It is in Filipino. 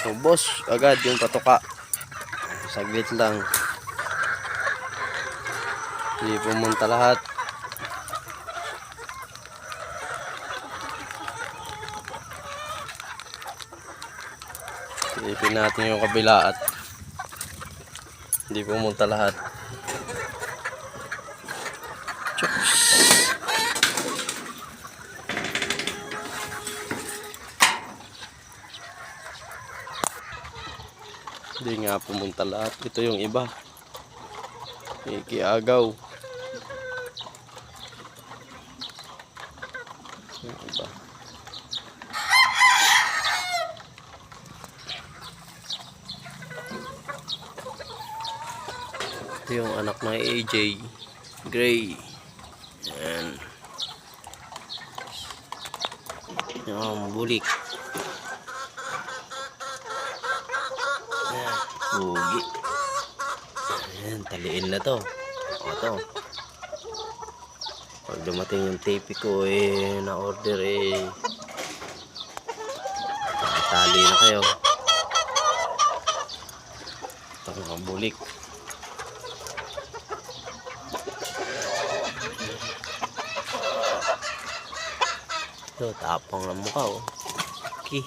Ubos agad yung patuka. Saglit lang. Hindi pumunta lahat. Silipin natin yung kabila at hindi pumunta lahat. Hindi nga pumunta lahat. Ito yung iba. Ikiagaw. Yung iba. Ito yung anak ng AJ. Gray. Yan. Yung bulik. Yan. Pugi. Ayan, taliin na to. Ito. Pag dumating yung tape ko na order tali na kayo. Ito mga bulik. Ito, tapang ng mukha. Okay.